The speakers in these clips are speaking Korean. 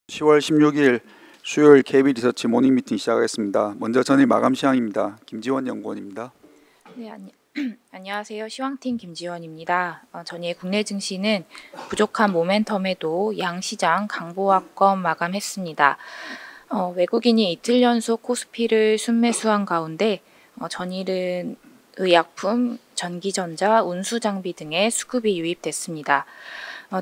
10월 16일 수요일 KB리서치 모닝 미팅 시작하겠습니다. 먼저 전일 마감 시황입니다. 김지원 연구원입니다. 네, 안녕하세요. 시황팀 김지원입니다. 전일 국내 증시는 부족한 모멘텀에도 양시장 강보합권 마감했습니다. 외국인이 이틀 연속 코스피를 순매수한 가운데 전일은 의약품, 전기전자, 운수장비 등의 수급이 유입됐습니다.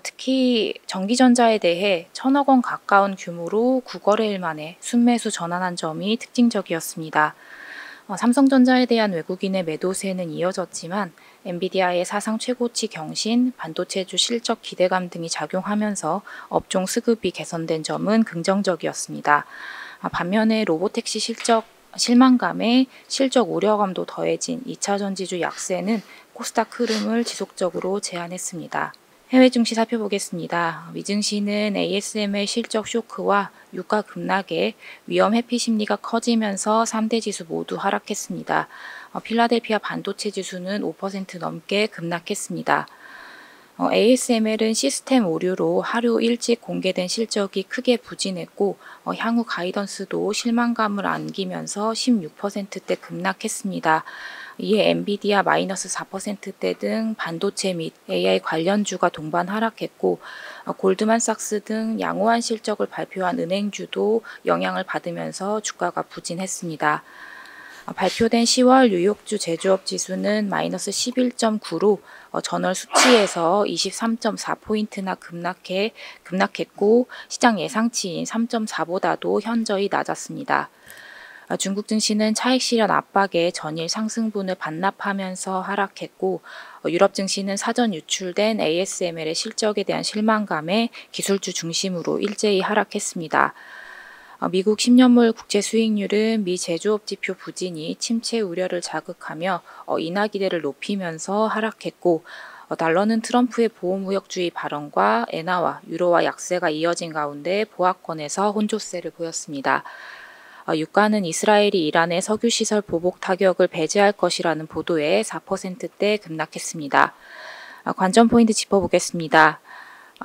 특히 전기전자에 대해 1,000억 원 가까운 규모로 9거래일 만에 순매수 전환한 점이 특징적이었습니다. 삼성전자에 대한 외국인의 매도세는 이어졌지만 엔비디아의 사상 최고치 경신, 반도체주 실적 기대감 등이 작용하면서 업종 수급이 개선된 점은 긍정적이었습니다. 반면에 로보택시 실망감에 실적 우려감도 더해진 2차 전지주 약세는 코스닥 흐름을 지속적으로 제한했습니다. 해외 증시 살펴보겠습니다. 미증시는 ASML 실적 쇼크와 유가 급락에 위험 회피 심리가 커지면서 3대 지수 모두 하락했습니다. 필라델피아 반도체 지수는 5% 넘게 급락했습니다. ASML은 시스템 오류로 하루 일찍 공개된 실적이 크게 부진했고 향후 가이던스도 실망감을 안기면서 16%대 급락했습니다. 이에 엔비디아 마이너스 4%대 등 반도체 및 AI 관련주가 동반 하락했고 골드만삭스 등 양호한 실적을 발표한 은행주도 영향을 받으면서 주가가 부진했습니다. 발표된 10월 뉴욕주 제조업 지수는 마이너스 11.9로 전월 수치에서 23.4포인트나 급락했고 시장 예상치인 3.4보다도 현저히 낮았습니다. 중국 증시는 차익 실현 압박에 전일 상승분을 반납하면서 하락했고 유럽 증시는 사전 유출된 ASML의 실적에 대한 실망감에 기술주 중심으로 일제히 하락했습니다. 미국 10년물 국채 수익률은 미 제조업 지표 부진이 침체 우려를 자극하며 인하 기대를 높이면서 하락했고 달러는 트럼프의 보호무역주의 발언과 엔화와 유로화 약세가 이어진 가운데 보합권에서 혼조세를 보였습니다. 유가는 이스라엘이 이란의 석유시설 보복 타격을 배제할 것이라는 보도에 4%대 급락했습니다. 관전 포인트 짚어보겠습니다.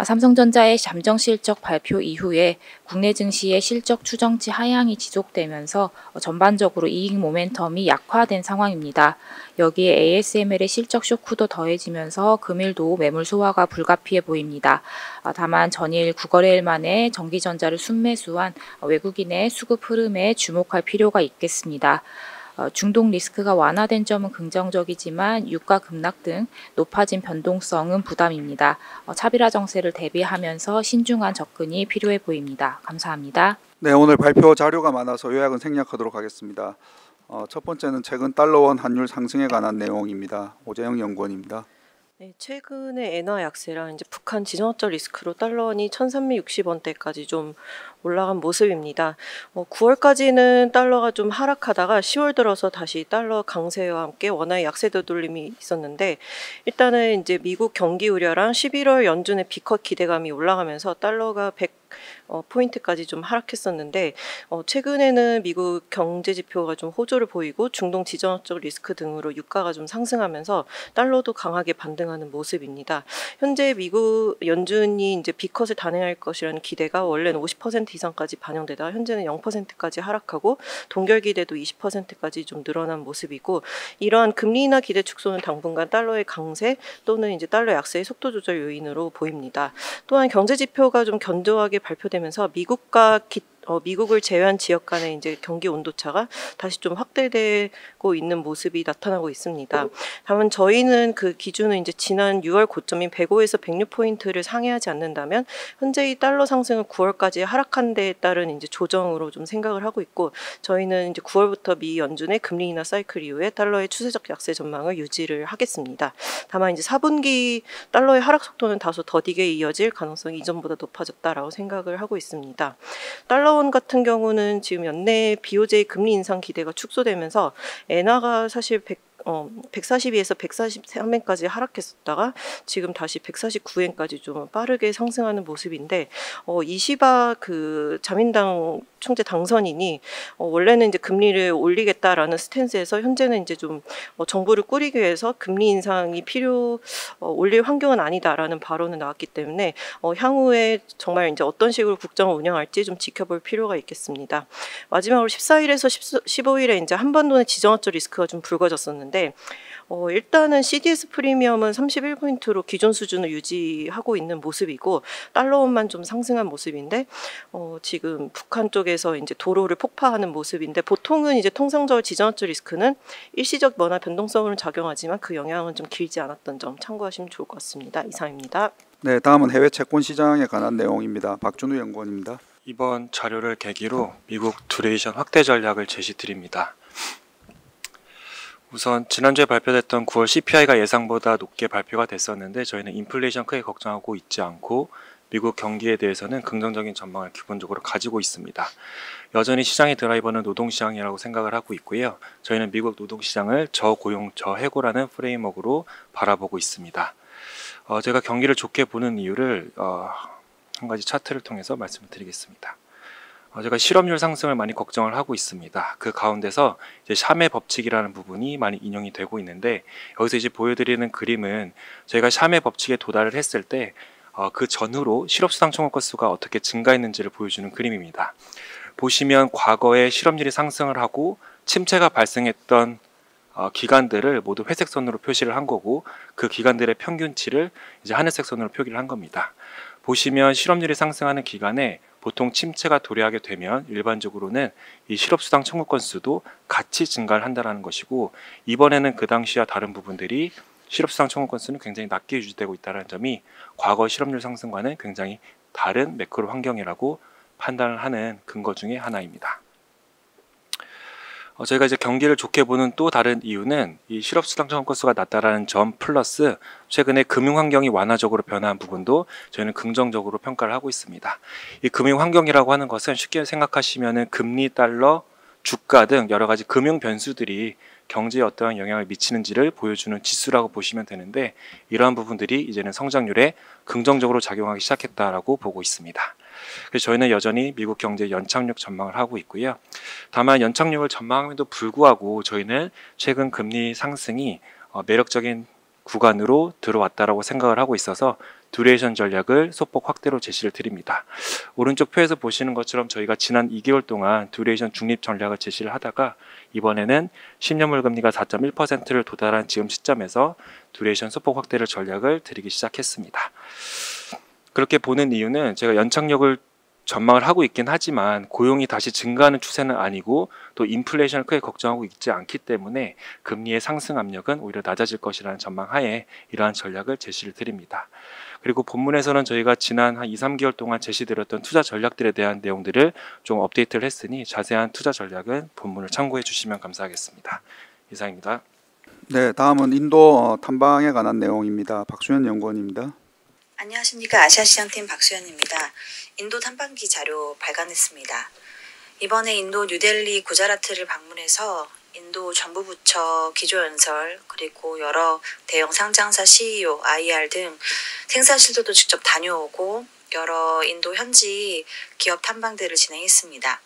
삼성전자의 잠정 실적 발표 이후에 국내 증시의 실적 추정치 하향이 지속되면서 전반적으로 이익 모멘텀이 약화된 상황입니다. 여기에 ASML의 실적 쇼크도 더해지면서 금일도 매물 소화가 불가피해 보입니다. 다만 전일 9거래일 만에 전기전자를 순매수한 외국인의 수급 흐름에 주목할 필요가 있겠습니다. 중동 리스크가 완화된 점은 긍정적이지만 유가 급락 등 높아진 변동성은 부담입니다. 차별화 정세를 대비하면서 신중한 접근이 필요해 보입니다. 감사합니다. 네, 오늘 발표 자료가 많아서 요약은 생략하도록 하겠습니다. 첫 번째는 최근 달러원 환율 상승에 관한 내용입니다. 오재영 연구원입니다. 네, 최근에 엔화 약세랑 이제 북한 지정학적 리스크로 달러원이 1,360원대까지 좀 올라간 모습입니다. 9월까지는 달러가 좀 하락하다가 10월 들어서 다시 달러 강세와 함께 원화의 약세 되돌림이 있었는데 일단은 이제 미국 경기 우려랑 11월 연준의 비컷 기대감이 올라가면서 달러가 100포인트까지 좀 하락했었는데 최근에는 미국 경제 지표가 좀 호조를 보이고 중동 지정학적 리스크 등으로 유가가 좀 상승하면서 달러도 강하게 반등하는 모습입니다. 현재 미국 연준이 이제 비컷을 단행할 것이라는 기대가 원래는 50% 이상까지 반영되다 현재는 0%까지 하락하고 동결 기대도 20%까지 좀 늘어난 모습이고 이러한 금리 인하 기대 축소는 당분간 달러의 강세 또는 이제 달러 약세의 속도 조절 요인으로 보입니다. 또한 경제 지표가 좀 견조하게 발표되면서 미국을 제외한 지역 간의 이제 경기 온도차가 다시 좀 확대되고 있는 모습이 나타나고 있습니다. 다만 저희는 그 기준은 이제 지난 6월 고점인 105에서 106포인트를 상회하지 않는다면 현재의 달러 상승은 9월까지 하락한 데에 따른 이제 조정으로 좀 생각을 하고 있고 저희는 이제 9월부터 미 연준의 금리 인하 사이클 이후에 달러의 추세적 약세 전망을 유지를 하겠습니다. 다만 이제 4분기 달러의 하락 속도는 다소 더디게 이어질 가능성이 이전보다 높아졌다라고 생각을 하고 있습니다. 달러원 같은 경우는 지금 연내 BOJ 금리 인상 기대가 축소되면서 엔화가 사실 142에서 143엔까지 하락했었다가 지금 다시 149엔까지 좀 빠르게 상승하는 모습인데 이시바 그 자민당 총재 당선인이 원래는 이제 금리를 올리겠다라는 스탠스에서 현재는 이제 좀 정부를 꾸리기 위해서 금리 인상이 올릴 환경은 아니다라는 발언은 나왔기 때문에 향후에 정말 이제 어떤 식으로 국정을 운영할지 좀 지켜볼 필요가 있겠습니다. 마지막으로 14일에서 15일에 이제 한반도의 지정학적 리스크가 좀 불거졌었는데 일단은 CDS 프리미엄은 31포인트로 기존 수준을 유지하고 있는 모습이고 달러원만 좀 상승한 모습인데 지금 북한 쪽에서 이제 도로를 폭파하는 모습인데 보통은 이제 통상적으로 지정학적 리스크는 일시적 원화 변동성으로 작용하지만 그 영향은 좀 길지 않았던 점 참고하시면 좋을 것 같습니다. 이상입니다. 네, 다음은 해외 채권 시장에 관한 내용입니다. 박준우 연구원입니다. 이번 자료를 계기로 미국 두레이션 확대 전략을 제시드립니다. 우선 지난주에 발표됐던 9월 CPI가 예상보다 높게 발표가 됐었는데 저희는 인플레이션 크게 걱정하고 있지 않고 미국 경기에 대해서는 긍정적인 전망을 기본적으로 가지고 있습니다. 여전히 시장의 드라이버는 노동시장이라고 생각을 하고 있고요. 저희는 미국 노동시장을 저고용, 저해고라는 프레임워크로 바라보고 있습니다. 제가 경기를 좋게 보는 이유를 한 가지 차트를 통해서 말씀을 드리겠습니다. 제가 실업률 상승을 많이 걱정을 하고 있습니다. 그 가운데서 이제 샴의 법칙이라는 부분이 많이 인용이 되고 있는데 여기서 이제 보여드리는 그림은 저희가 샴의 법칙에 도달을 했을 때 그 전후로 실업수당 청구 건수가 어떻게 증가했는지를 보여주는 그림입니다. 보시면 과거에 실업률이 상승을 하고 침체가 발생했던 기간들을 모두 회색 선으로 표시를 한 거고 그 기간들의 평균치를 이제 하늘색 선으로 표기를 한 겁니다. 보시면 실업률이 상승하는 기간에 보통 침체가 도래하게 되면 일반적으로는 이 실업수당 청구 건수도 같이 증가를 한다는 것이고 이번에는 그 당시와 다른 부분들이 실업수당 청구 건수는 굉장히 낮게 유지되고 있다는 점이 과거 실업률 상승과는 굉장히 다른 매크로 환경이라고 판단을 하는 근거 중에 하나입니다. 저희가 이제 경기를 좋게 보는 또 다른 이유는 이 실업수당 청구 건수가 낮다라는 점 플러스 최근에 금융 환경이 완화적으로 변화한 부분도 저희는 긍정적으로 평가를 하고 있습니다. 이 금융 환경이라고 하는 것은 쉽게 생각하시면은 금리, 달러, 주가 등 여러 가지 금융 변수들이 경제에 어떠한 영향을 미치는지를 보여주는 지수라고 보시면 되는데 이러한 부분들이 이제는 성장률에 긍정적으로 작용하기 시작했다라고 보고 있습니다. 그래서 저희는 여전히 미국 경제 연착륙 전망을 하고 있고요. 다만 연착륙을 전망함에도 불구하고 저희는 최근 금리 상승이 매력적인 구간으로 들어왔다라고 생각을 하고 있어서 듀레이션 전략을 소폭 확대로 제시를 드립니다. 오른쪽 표에서 보시는 것처럼 저희가 지난 2개월 동안 듀레이션 중립 전략을 제시를 하다가 이번에는 10년물 금리가 4.1%를 도달한 지금 시점에서 듀레이션 소폭 확대를 전략을 드리기 시작했습니다. 그렇게 보는 이유는 제가 연착륙을 전망을 하고 있긴 하지만 고용이 다시 증가하는 추세는 아니고 또 인플레이션을 크게 걱정하고 있지 않기 때문에 금리의 상승 압력은 오히려 낮아질 것이라는 전망 하에 이러한 전략을 제시를 드립니다. 그리고 본문에서는 저희가 지난 한 2, 3개월 동안 제시드렸던 투자 전략들에 대한 내용들을 좀 업데이트를 했으니 자세한 투자 전략은 본문을 참고해 주시면 감사하겠습니다. 이상입니다. 네, 다음은 인도 탐방에 관한 내용입니다. 박수현 연구원입니다. 안녕하십니까. 아시아시장팀 박수현입니다. 인도 탐방기 자료 발간했습니다. 이번에 인도 뉴델리 구자라트를 방문해서 인도 정부 부처 기조연설 그리고 여러 대형 상장사 CEO, IR 등 생산실들도 직접 다녀오고 여러 인도 현지 기업 탐방들을 진행했습니다.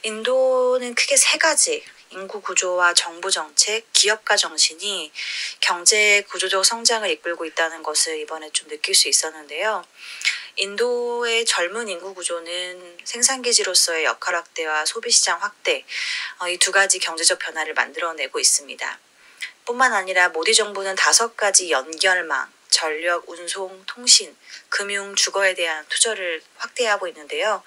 인도는 크게 세 가지 인구 구조와 정부 정책, 기업가 정신이 경제 구조적 성장을 이끌고 있다는 것을 이번에 좀 느낄 수 있었는데요. 인도의 젊은 인구 구조는 생산기지로서의 역할 확대와 소비시장 확대, 이 두 가지 경제적 변화를 만들어내고 있습니다. 뿐만 아니라 모디 정부는 5가지 연결망, 전력, 운송, 통신, 금융, 주거에 대한 투자를 확대하고 있는데요.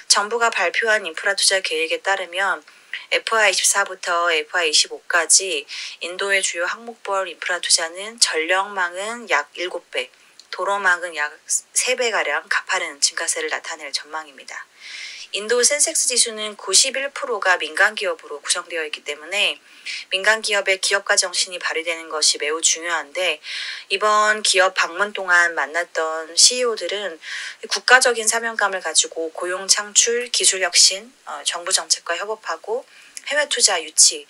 정부가 발표한 인프라 투자 계획에 따르면 FY24부터 FY25까지 인도의 주요 항목별 인프라 투자는 전력망은 약 7배, 도로망은 약 3배가량 가파른 증가세를 나타낼 전망입니다. 인도 센섹스 지수는 91%가 민간 기업으로 구성되어 있기 때문에 민간 기업의 기업가 정신이 발휘되는 것이 매우 중요한데 이번 기업 방문 동안 만났던 CEO들은 국가적인 사명감을 가지고 고용 창출, 기술 혁신, 정부 정책과 협업하고 해외 투자 유치,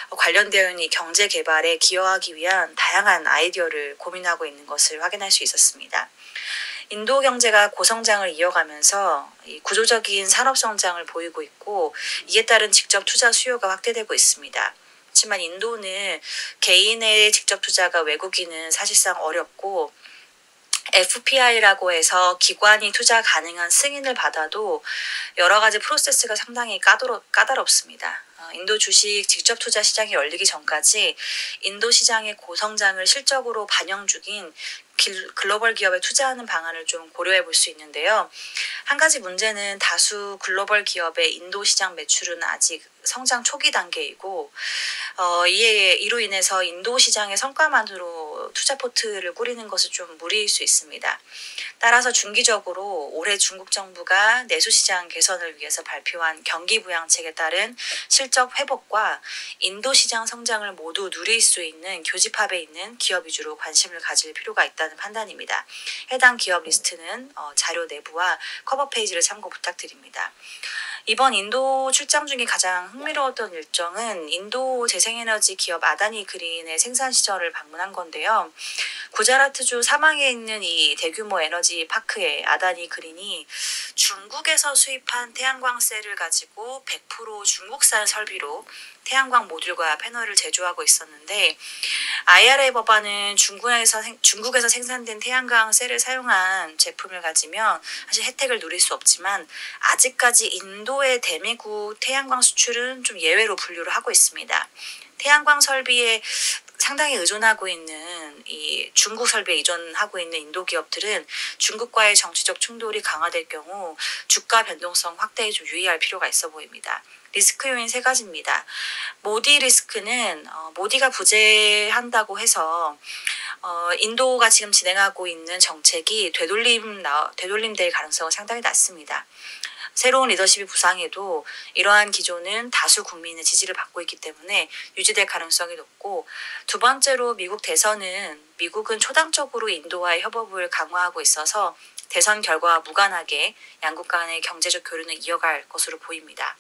관련되어 있는 경제 개발에 기여하기 위한 다양한 아이디어를 고민하고 있는 것을 확인할 수 있었습니다. 인도 경제가 고성장을 이어가면서 이 구조적인 산업 성장을 보이고 있고 이에 따른 직접 투자 수요가 확대되고 있습니다. 하지만 인도는 개인의 직접 투자가 외국인은 사실상 어렵고 FPI라고 해서 기관이 투자 가능한 승인을 받아도 여러 가지 프로세스가 상당히 까다롭습니다. 인도 주식 직접 투자 시장이 열리기 전까지 인도 시장의 고성장을 실적으로 반영 중인 글로벌 기업에 투자하는 방안을 좀 고려해 볼 수 있는데요. 한 가지 문제는 다수 글로벌 기업의 인도 시장 매출은 아직 성장 초기 단계이고 이로 인해서 인도 시장의 성과만으로 투자 포트를 꾸리는 것은 좀 무리일 수 있습니다. 따라서 중기적으로 올해 중국 정부가 내수시장 개선을 위해서 발표한 경기 부양책에 따른 실적 회복과 인도 시장 성장을 모두 누릴 수 있는 교집합에 있는 기업 위주로 관심을 가질 필요가 있다는 판단입니다. 해당 기업 리스트는 자료 내부와 커버 페이지를 참고 부탁드립니다. 이번 인도 출장 중에 가장 흥미로웠던 일정은 인도 재생에너지 기업 아다니 그린의 생산 시설을 방문한 건데요. 구자라트주 사망에 있는 이 대규모 에너지 파크에 아다니 그린이 중국에서 수입한 태양광 셀을 가지고 100% 중국산 설비로 태양광 모듈과 패널을 제조하고 있었는데 IRA 법안은 중국에서 생산된 태양광 셀을 사용한 제품을 가지면 사실 혜택을 누릴 수 없지만 아직까지 인도의 대미국 태양광 수출은 좀 예외로 분류를 하고 있습니다. 태양광 설비에 상당히 의존하고 있는 이 중국 설비에 의존하고 있는 인도 기업들은 중국과의 정치적 충돌이 강화될 경우 주가 변동성 확대에 좀 유의할 필요가 있어 보입니다. 리스크 요인 3가지입니다. 모디 리스크는 모디가 부재한다고 해서 인도가 지금 진행하고 있는 정책이 되돌림될 가능성은 상당히 낮습니다. 새로운 리더십이 부상해도 이러한 기조는 다수 국민의 지지를 받고 있기 때문에 유지될 가능성이 높고, 두 번째로 미국 대선은 미국은 초당적으로 인도와의 협업을 강화하고 있어서 대선 결과와 무관하게 양국 간의 경제적 교류는 이어갈 것으로 보입니다.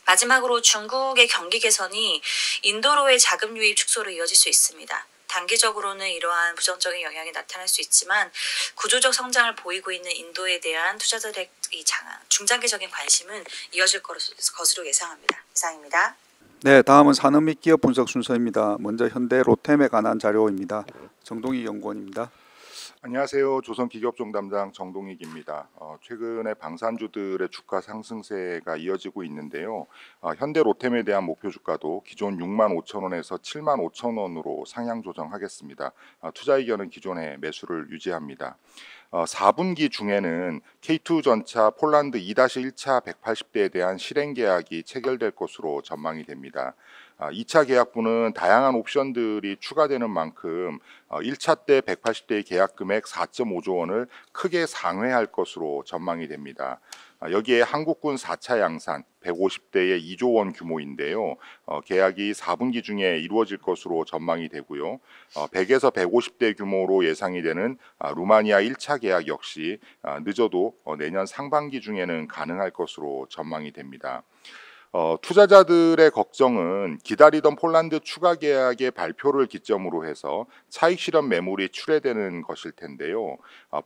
마지막으로 중국의 경기 개선이 인도로의 자금 유입 축소로 이어질 수 있습니다. 단기적으로는 이러한 부정적인 영향이 나타날 수 있지만 구조적 성장을 보이고 있는 인도에 대한 투자자들의 중장기적인 관심은 이어질 것으로 예상합니다. 이상입니다. 네, 다음은 산업 및 기업 분석 순서입니다. 먼저 현대 로템에 관한 자료입니다. 정동희 연구원입니다. 안녕하세요. 조선기업종담당 정동익입니다. 최근에 방산주들의 주가 상승세가 이어지고 있는데요. 현대 로템에 대한 목표 주가도 기존 65,000원에서 75,000원으로 상향 조정하겠습니다. 투자 의견은 기존의 매수를 유지합니다. 4분기 중에는 K2전차 폴란드 2-1차 180대에 대한 실행 계약이 체결될 것으로 전망이 됩니다. 2차 계약분은 다양한 옵션들이 추가되는 만큼 1차 때 180대의 계약 금액 4.5조 원을 크게 상회할 것으로 전망이 됩니다. 여기에 한국군 4차 양산 150대의 2조 원 규모인데요. 계약이 4분기 중에 이루어질 것으로 전망이 되고요. 100에서 150대 규모로 예상이 되는 루마니아 1차 계약 역시 늦어도 내년 상반기 중에는 가능할 것으로 전망이 됩니다. 투자자들의 걱정은 기다리던 폴란드 추가 계약의 발표를 기점으로 해서 차익 실현 매물이 출회되는 것일 텐데요.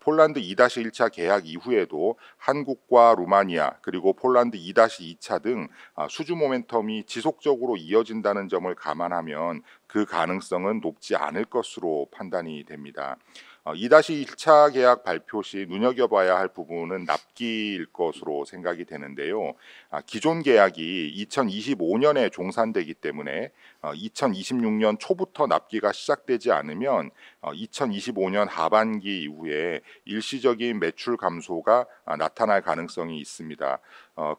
폴란드 2-1차 계약 이후에도 한국과 루마니아 그리고 폴란드 2-2차 등 수주 모멘텀이 지속적으로 이어진다는 점을 감안하면 그 가능성은 높지 않을 것으로 판단이 됩니다. 2-1차 계약 발표 시 눈여겨봐야 할 부분은 납기일 것으로 생각이 되는데요. 기존 계약이 2025년에 종산되기 때문에 2026년 초부터 납기가 시작되지 않으면 2025년 하반기 이후에 일시적인 매출 감소가 나타날 가능성이 있습니다.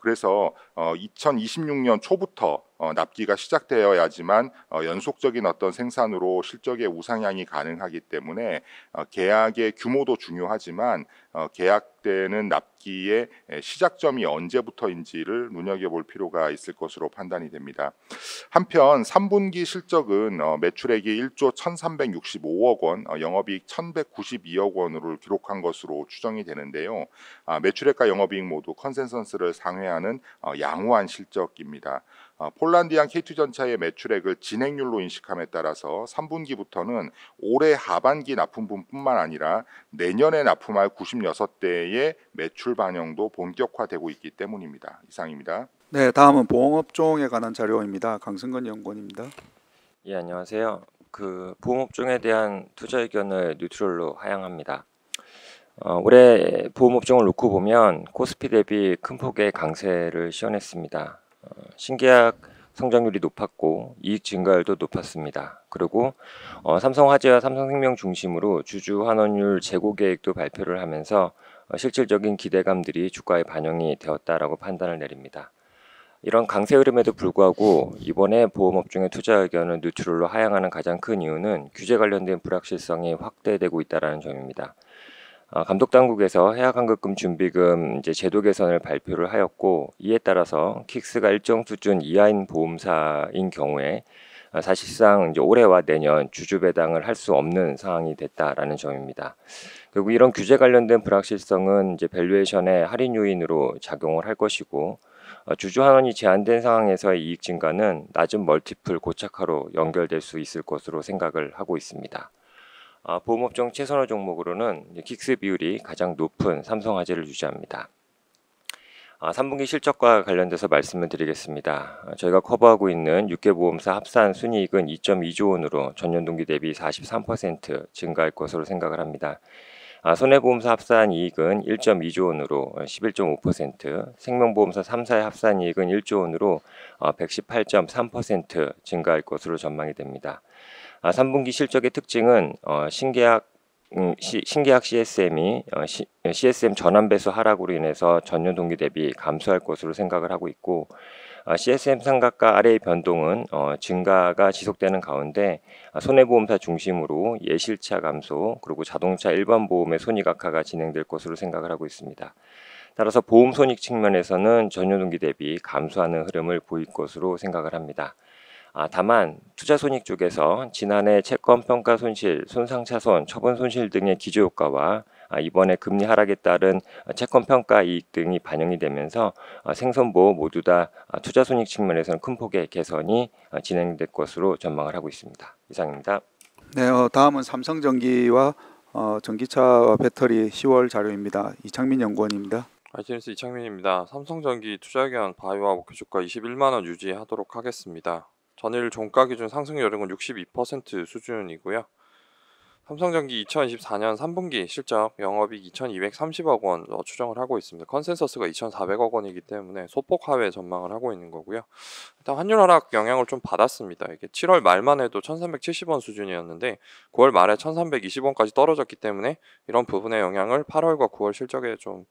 그래서 2026년 초부터 납기가 시작되어야지만 연속적인 어떤 생산으로 실적의 우상향이 가능하기 때문에 계약의 규모도 중요하지만 계약 때는 납기의 시작점이 언제부터인지를 눈여겨볼 필요가 있을 것으로 판단이 됩니다. 한편 3분기 실적은 매출액이 1조 1,365억 원, 영업이익 1,192억 원을 기록한 것으로 추정이 되는데요. 매출액과 영업이익 모두 컨센서스를 상회하는 양호한 실적입니다. 폴란디안 K2 전차의 매출액을 진행률로 인식함에 따라서 3분기부터는 올해 하반기 납품분뿐만 아니라 내년에 납품할 96대의 매출 반영도 본격화되고 있기 때문입니다. 이상입니다. 네, 다음은 보험업종에 관한 자료입니다. 강승건 연구원입니다. 예, 안녕하세요. 보험업종에 대한 투자 의견을 뉴트럴로 하향합니다. 올해 보험업종을 놓고 보면 코스피 대비 큰 폭의 강세를 시현했습니다. 신계약 성장률이 높았고 이익 증가율도 높았습니다. 그리고 삼성화재와 삼성생명 중심으로 주주 환원율 재고 계획도 발표를 하면서 실질적인 기대감들이 주가에 반영이 되었다라고 판단을 내립니다. 이런 강세 흐름에도 불구하고 이번에 보험업종의 투자 의견을 뉴트럴로 하향하는 가장 큰 이유는 규제 관련된 불확실성이 확대되고 있다는 점입니다. 감독당국에서 해약환급금 준비금 제도 개선을 발표를 하였고 이에 따라서 킥스가 일정 수준 이하인 보험사인 경우에 사실상 올해와 내년 주주 배당을 할 수 없는 상황이 됐다라는 점입니다. 결국 이런 규제 관련된 불확실성은 밸류에이션의 할인 요인으로 작용을 할 것이고 주주 환원이 제한된 상황에서의 이익 증가는 낮은 멀티플 고착화로 연결될 수 있을 것으로 생각을 하고 있습니다. 보험업종 최선호 종목으로는 킥스 비율이 가장 높은 삼성화재를 유지합니다. 3분기 실적과 관련돼서 말씀을 드리겠습니다. 저희가 커버하고 있는 6개 보험사 합산 순이익은 2.2조 원으로 전년 동기 대비 43% 증가할 것으로 생각을 합니다. 손해보험사 합산 이익은 1.2조 원으로 11.5%, 생명보험사 3사의 합산 이익은 1조 원으로 118.3% 증가할 것으로 전망이 됩니다. 3분기 실적의 특징은 신계약 CSM이 CSM 전환 배수 하락으로 인해서 전년 동기 대비 감소할 것으로 생각을 하고 있고 CSM 상각과 RA 변동은 증가가 지속되는 가운데 손해보험사 중심으로 예실차 감소 그리고 자동차 일반 보험의 손익 악화가 진행될 것으로 생각을 하고 있습니다. 따라서 보험 손익 측면에서는 전년 동기 대비 감소하는 흐름을 보일 것으로 생각을 합니다. 다만 투자 손익 쪽에서 지난해 채권 평가 손실, 손상 차손, 처분 손실 등의 기저 효과와 이번에 금리 하락에 따른 채권 평가 이익 등이 반영이 되면서 생선보험 모두 다 투자 손익 측면에서는 큰 폭의 개선이 진행될 것으로 전망을 하고 있습니다. 이상입니다. 네, 다음은 삼성전기와 전기차 배터리 10월 자료입니다. 이창민 연구원입니다. ITNS 이창민입니다. 삼성전기 투자 의견 바이오와 목표 주가 21만 원 유지하도록 하겠습니다. 전일 종가 기준 상승률은 62% 수준이고요. 삼성전기 2024년 3분기 실적 영업이익 2,230억 원 추정을 하고 있습니다. 컨센서스가 2,400억 원이기 때문에 소폭 하회 전망을 하고 있는 거고요. 일단 환율 하락 영향을 좀 받았습니다. 이게 7월 말만 해도 1,370원 수준이었는데 9월 말에 1,320원까지 떨어졌기 때문에 이런 부분의 영향을 8월과 9월 실적에 좀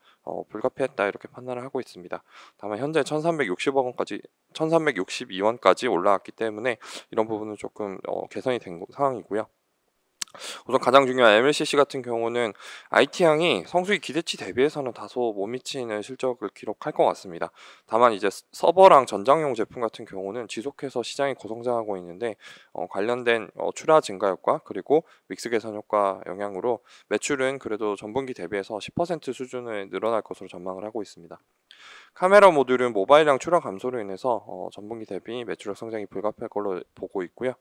불가피했다 이렇게 판단을 하고 있습니다. 다만 현재 1,362원까지 올라왔기 때문에 이런 부분은 조금 개선이 된 상황이고요. 우선 가장 중요한 MLCC 같은 경우는 IT향이 성수기 기대치 대비해서는 다소 못 미치는 실적을 기록할 것 같습니다. 다만 이제 서버랑 전장용 제품 같은 경우는 지속해서 시장이 고성장하고 있는데 관련된 출하 증가 효과 그리고 믹스 개선 효과 영향으로 매출은 그래도 전분기 대비해서 10% 수준을 늘어날 것으로 전망을 하고 있습니다. 카메라 모듈은 모바일량 출하 감소로 인해서 전분기 대비 매출액 성장이 불가피할 걸로 보고 있고요.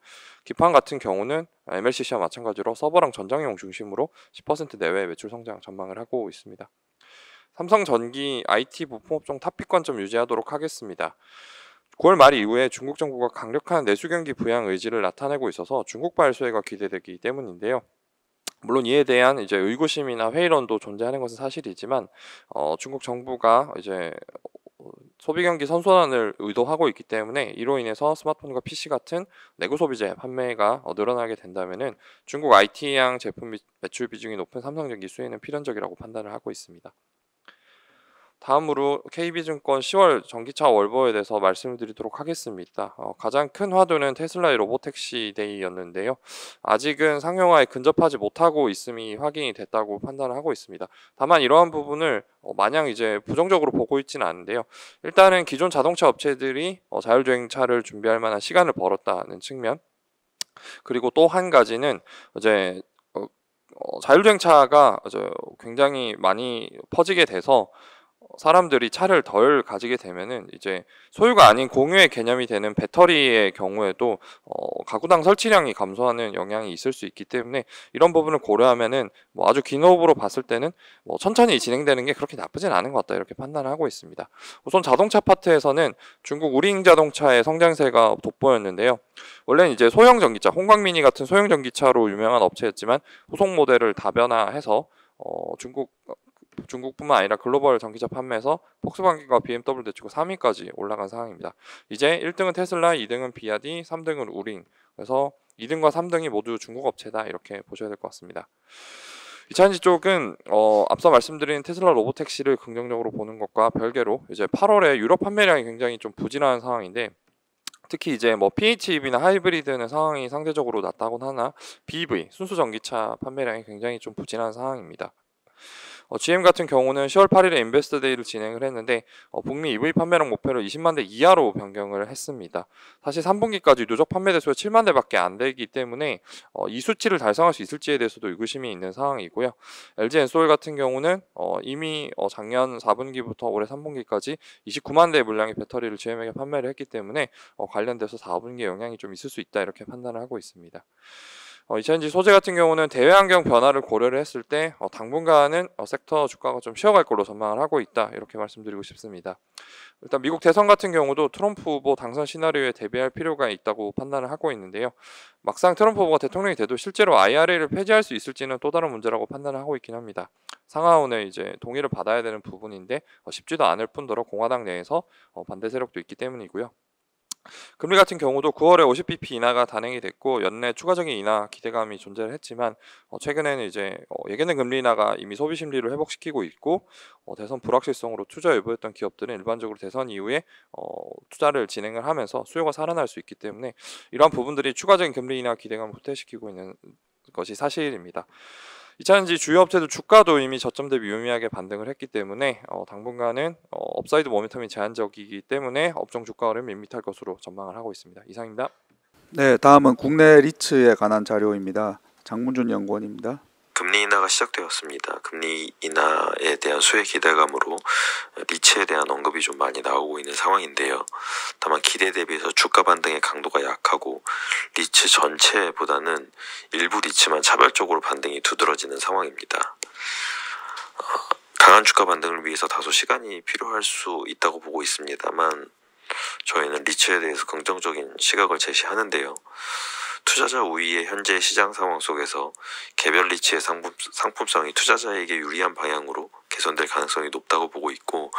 기판 같은 경우는 MLCC와 마찬가지로 서버랑 전장용 중심으로 10% 내외의 매출 성장 전망을 하고 있습니다. 삼성전기 IT 부품업종 탑픽권 유지하도록 하겠습니다. 9월 말 이후에 중국 정부가 강력한 내수 경기 부양 의지를 나타내고 있어서 중국발 수혜가 기대되기 때문인데요. 물론 이에 대한 이제 의구심이나 회의론도 존재하는 것은 사실이지만 중국 정부가 이제 소비 경기 선순환을 의도하고 있기 때문에 이로 인해서 스마트폰과 PC 같은 내구 소비재 판매가 늘어나게 된다면은 중국 IT향 제품 매출 비중이 높은 삼성전기 수혜는 필연적이라고 판단을 하고 있습니다. 다음으로 KB증권 10월 전기차 월보에 대해서 말씀을 드리도록 하겠습니다. 가장 큰 화두는 테슬라의 로보택시 데이였는데요. 아직은 상용화에 근접하지 못하고 있음이 확인이 됐다고 판단을 하고 있습니다. 다만 이러한 부분을 마냥 이제 부정적으로 보고 있지는 않은데요. 일단은 기존 자동차 업체들이 자율주행차를 준비할 만한 시간을 벌었다는 측면, 그리고 또 한 가지는 이제 자율주행차가 굉장히 많이 퍼지게 돼서 사람들이 차를 덜 가지게 되면은 이제 소유가 아닌 공유의 개념이 되는 배터리의 경우에도 가구당 설치량이 감소하는 영향이 있을 수 있기 때문에 이런 부분을 고려하면은 뭐 아주 긴 호흡으로 봤을 때는 뭐 천천히 진행되는 게 그렇게 나쁘진 않은 것 같다 이렇게 판단을 하고 있습니다. 우선 자동차 파트에서는 중국 우링 자동차의 성장세가 돋보였는데요. 원래는 이제 소형 전기차, 홍광미니 같은 소형 전기차로 유명한 업체였지만 후속 모델을 다변화해서 중국뿐만 아니라 글로벌 전기차 판매에서 폭스바겐과 BMW 대치고 3위까지 올라간 상황입니다. 이제 1등은 테슬라, 2등은 비아디, 3등은 우링. 그래서 2등과 3등이 모두 중국 업체다 이렇게 보셔야 될 것 같습니다. 이차전지 쪽은 앞서 말씀드린 테슬라 로보택시를 긍정적으로 보는 것과 별개로 이제 8월에 유럽 판매량이 굉장히 좀 부진한 상황인데 특히 이제 뭐 PHEV나 하이브리드는 상황이 상대적으로 낮다곤 하나 BEV 순수 전기차 판매량이 굉장히 좀 부진한 상황입니다. GM 같은 경우는 10월 8일에 인베스터 데이를 진행을 했는데 북미 EV 판매량 목표를 20만 대 이하로 변경을 했습니다. 사실 3분기까지 누적 판매 대수가 7만 대밖에 안 되기 때문에 이 수치를 달성할 수 있을지에 대해서도 의구심이 있는 상황이고요. LG 엔솔 같은 경우는 이미 작년 4분기부터 올해 3분기까지 29만 대의 물량의 배터리를 GM에게 판매를 했기 때문에 관련돼서 4분기에 영향이 좀 있을 수 있다 이렇게 판단을 하고 있습니다. 이차전지 소재 같은 경우는 대외 환경 변화를 고려를 했을 때 당분간은 섹터 주가가 좀 쉬어갈 걸로 전망을 하고 있다 이렇게 말씀드리고 싶습니다. 일단 미국 대선 같은 경우도 트럼프 후보 당선 시나리오에 대비할 필요가 있다고 판단을 하고 있는데요. 막상 트럼프 후보가 대통령이 돼도 실제로 IRA를 폐지할 수 있을지는 또 다른 문제라고 판단을 하고 있긴 합니다. 상하원의 이제 동의를 받아야 되는 부분인데 쉽지도 않을 뿐더러 공화당 내에서 반대 세력도 있기 때문이고요. 금리 같은 경우도 9월에 50bp 인하가 단행이 됐고 연내 추가적인 인하 기대감이 존재를 했지만 최근에는 이제 예견된 금리 인하가 이미 소비 심리를 회복시키고 있고 대선 불확실성으로 투자 여부였던 기업들은 일반적으로 대선 이후에 투자를 진행을 하면서 수요가 살아날 수 있기 때문에 이러한 부분들이 추가적인 금리 인하 기대감을 후퇴시키고 있는 것이 사실입니다. 이차전지 주요 업체들 주가도 이미 저점 대비 유의미하게 반등을 했기 때문에 당분간은 업사이드 모멘텀이 제한적이기 때문에 업종 주가 흐름이 밋밋할 것으로 전망을 하고 있습니다. 이상입니다. 네, 다음은 국내 리츠에 관한 자료입니다. 장문준 연구원입니다. 금리 인하가 시작되었습니다. 금리 인하에 대한 수혜 기대감으로 리츠에 대한 언급이 좀 많이 나오고 있는 상황인데요. 다만 기대 대비해서 주가 반등의 강도가 약하고 리츠 전체보다는 일부 리츠만 차별적으로 반등이 두드러지는 상황입니다. 강한 주가 반등을 위해서 다소 시간이 필요할 수 있다고 보고 있습니다만 저희는 리츠에 대해서 긍정적인 시각을 제시하는데요. 투자자 우위의 현재 시장 상황 속에서 개별 리츠의 상품성이 투자자에게 유리한 방향으로 개선될 가능성이 높다고 보고 있고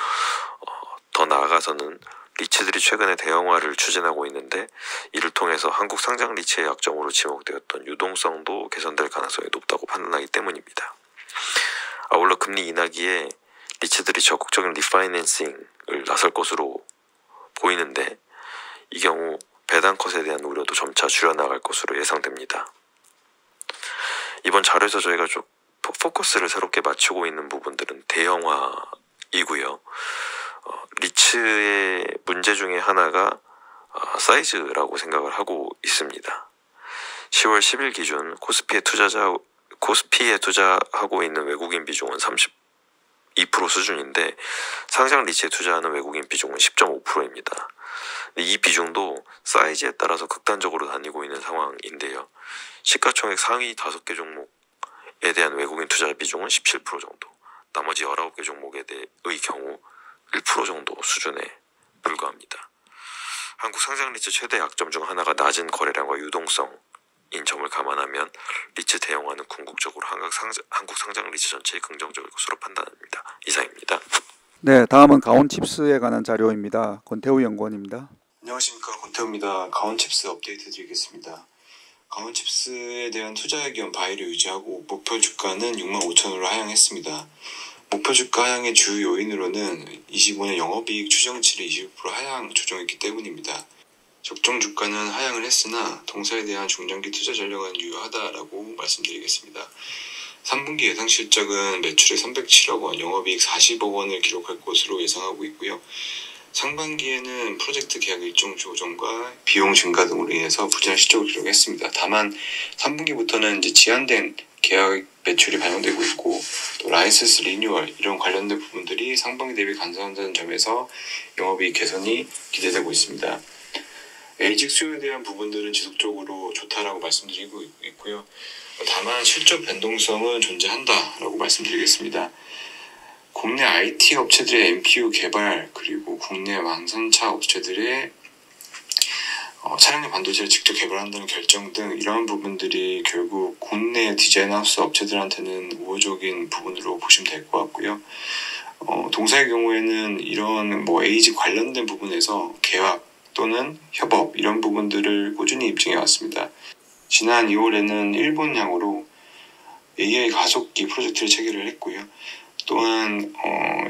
더 나아가서는 리츠들이 최근에 대형화를 추진하고 있는데 이를 통해서 한국 상장 리츠의 약점으로 지목되었던 유동성도 개선될 가능성이 높다고 판단하기 때문입니다. 아울러 금리 인하기에 리츠들이 적극적인 리파이낸싱을 나설 것으로 보이는데 이 경우 배당컷에 대한 우려도 점차 줄여나갈 것으로 예상됩니다. 이번 자료에서 저희가 좀 포커스를 새롭게 맞추고 있는 부분들은 대형화이고요. 리츠의 문제 중에 하나가 사이즈라고 생각을 하고 있습니다. 10월 10일 기준 코스피에 투자하고 있는 외국인 비중은 32% 수준인데 상장 리츠에 투자하는 외국인 비중은 10.5%입니다. 이 비중도 사이즈에 따라서 극단적으로 나뉘고 있는 상황인데요. 시가총액 상위 5개 종목에 대한 외국인 투자 비중은 17% 정도, 나머지 19개 종목의 경우 1% 정도 수준에 불과합니다. 한국 상장 리츠 최대 약점 중 하나가 낮은 거래량과 유동성인 점을 감안하면 리츠 대형화는 궁극적으로 한국 상장 리츠 전체에 긍정적일 것으로 판단합니다. 이상입니다. 네, 다음은 가온칩스에 관한 자료입니다. 권태우 연구원입니다. 안녕하십니까, 권태우입니다. 가온칩스 업데이트 드리겠습니다. 가온칩스에 대한 투자 의견 바이를 유지하고 목표 주가는 65,000원으로 하향했습니다. 목표 주가 하향의 주요 요인으로는 25년 영업이익 추정치를 20% 하향 조정했기 때문입니다. 적정 주가는 하향을 했으나 동사에 대한 중장기 투자 전략은 유효하다라고 말씀드리겠습니다. 3분기 예상 실적은 매출액 307억 원, 영업이익 40억 원을 기록할 것으로 예상하고 있고요. 상반기에는 프로젝트 계약 일정 조정과 비용 증가 등으로 인해서 부진한 실적을 기록했습니다. 다만 3분기부터는 이제 제한된 계약 매출이 반영되고 있고 또 라이센스 리뉴얼 이런 관련된 부분들이 상반기 대비 감소한다는 점에서 영업이익 개선이 기대되고 있습니다. 에이직 수요에 대한 부분들은 지속적으로 좋다라고 말씀드리고 있고요. 다만 실적 변동성은 존재한다라고 말씀드리겠습니다. 국내 IT 업체들의 NPU 개발 그리고 국내 왕선차 업체들의 차량용 반도체를 직접 개발한다는 결정 등 이러한 부분들이 결국 국내 디자인 하우스 업체들한테는 우호적인 부분으로 보시면 될 것 같고요. 동사의 경우에는 이런 에이직 관련된 부분에서 계약 또는 협업 이런 부분들을 꾸준히 입증해 왔습니다. 지난 2월에는 일본향으로 AI 가속기 프로젝트를 체결을 했고요. 또한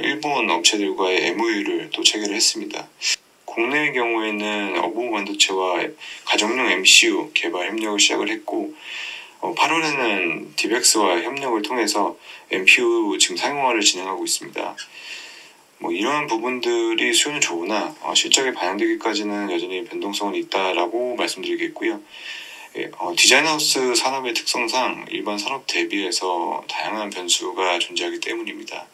일본 업체들과의 MOU를 또 체결을 했습니다. 국내의 경우에는 어부 반도체와 가정용 MCU 개발 협력을 시작을 했고 8월에는 디벡스와 협력을 통해서 MPU 지금 상용화를 진행하고 있습니다. 이러한 부분들이 수요는 좋으나 실적에 반영되기까지는 여전히 변동성은 있다라고 말씀드리겠고요. 디자인하우스 산업의 특성상 일반 산업 대비해서 다양한 변수가 존재하기 때문입니다.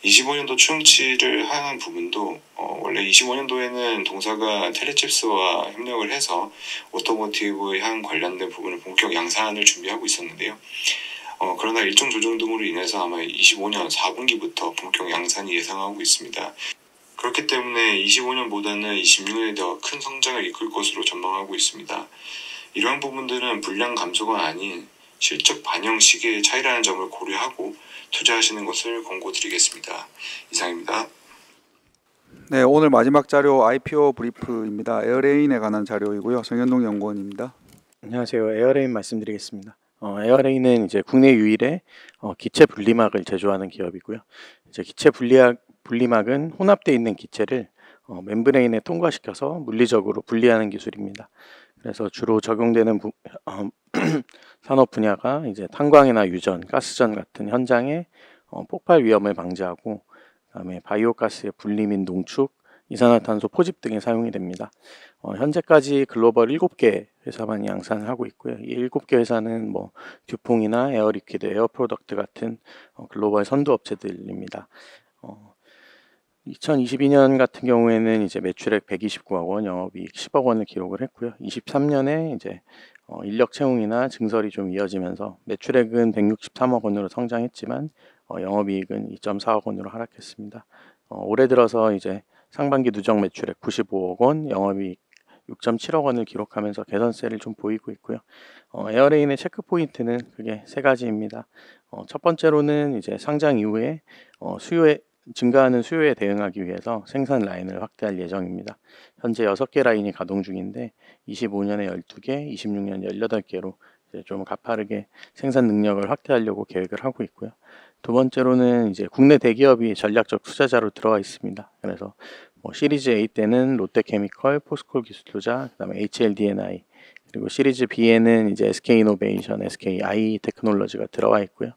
25년도 추정치를 하향한 부분도 원래 25년도에는 동사가 텔레칩스와 협력을 해서 오토모티브 향 관련된 부분을 본격 양산을 준비하고 있었는데요. 그러나 일정 조정 등으로 인해서 아마 25년 4분기부터 본격 양산이 예상하고 있습니다. 그렇기 때문에 25년보다는 26년에 더 큰 성장을 이끌 것으로 전망하고 있습니다. 이러한 부분들은 물량 감소가 아닌 실적 반영 시기의 차이라는 점을 고려하고 투자하시는 것을 권고드리겠습니다. 이상입니다. 네, 오늘 마지막 자료 IPO 브리프입니다. 에어레인에 관한 자료이고요. 정현동 연구원입니다. 안녕하세요. 에어레인 말씀드리겠습니다. 에어레인은 이제 국내 유일의 기체 분리막을 제조하는 기업이고요. 이제 기체 분리막은 혼합되어 있는 기체를 멤브레인에 통과시켜서 물리적으로 분리하는 기술입니다. 그래서 주로 적용되는 산업 분야가 이제 탄광이나 유전, 가스전 같은 현장의 폭발 위험을 방지하고 그다음에 바이오가스의 분리 및 농축, 이산화탄소 포집 등에 사용이 됩니다. 현재까지 글로벌 7개 회사만 양산을 하고 있고요. 이 7개 회사는 듀퐁이나 에어리퀴드, 에어프로덕트 같은 글로벌 선두 업체들입니다. 2022년 같은 경우에는 이제 매출액 129억 원, 영업이익 10억 원을 기록을 했고요. 23년에 이제 인력 채용이나 증설이 좀 이어지면서 매출액은 163억 원으로 성장했지만 영업이익은 2.4억 원으로 하락했습니다. 올해 들어서 이제 상반기 누적 매출액 95억 원, 영업이익 6.7억 원을 기록하면서 개선세를 좀 보이고 있고요. 에어레인의 체크 포인트는 크게 세 가지입니다. 첫 번째로는 이제 상장 이후에 증가하는 수요에 대응하기 위해서 생산 라인을 확대할 예정입니다. 현재 6개 라인이 가동 중인데 25년에 12개, 26년 18개로 이제 좀 가파르게 생산 능력을 확대하려고 계획을 하고 있고요. 두 번째로는 이제 국내 대기업이 전략적 투자자로 들어와 있습니다. 그래서 시리즈 A 때는 롯데케미컬, 포스콜 기술투자, 그다음에 HLDNI, 그리고 시리즈 B에는 이제 SK이노베이션, SKI 테크놀로지가 들어와 있고요.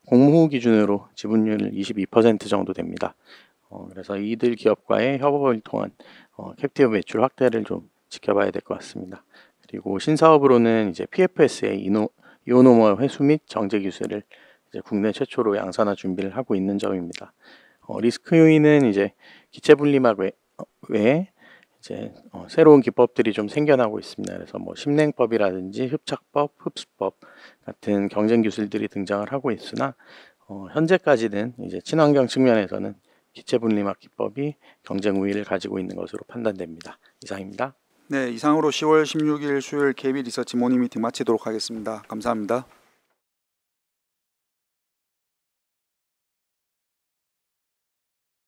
공모후 기준으로 지분율 22% 정도 됩니다. 그래서 이들 기업과의 협업을 통한 캡티브 매출 확대를 좀 지켜봐야 될 것 같습니다. 그리고 신사업으로는 이제 PFSA 이오노머 회수 및 정제 기술을 이제 국내 최초로 양산화 준비를 하고 있는 점입니다. 리스크 요인은 이제 기체 분리막 외에 이제 새로운 기법들이 좀 생겨나고 있습니다. 그래서 심냉법이라든지 흡착법, 흡수법 같은 경쟁 기술들이 등장을 하고 있으나 현재까지는 이제 친환경 측면에서는 기체 분리막 기법이 경쟁 우위를 가지고 있는 것으로 판단됩니다. 이상입니다. 네, 이상으로 10월 16일 수요일 KB 리서치 모닝 미팅 마치도록 하겠습니다. 감사합니다.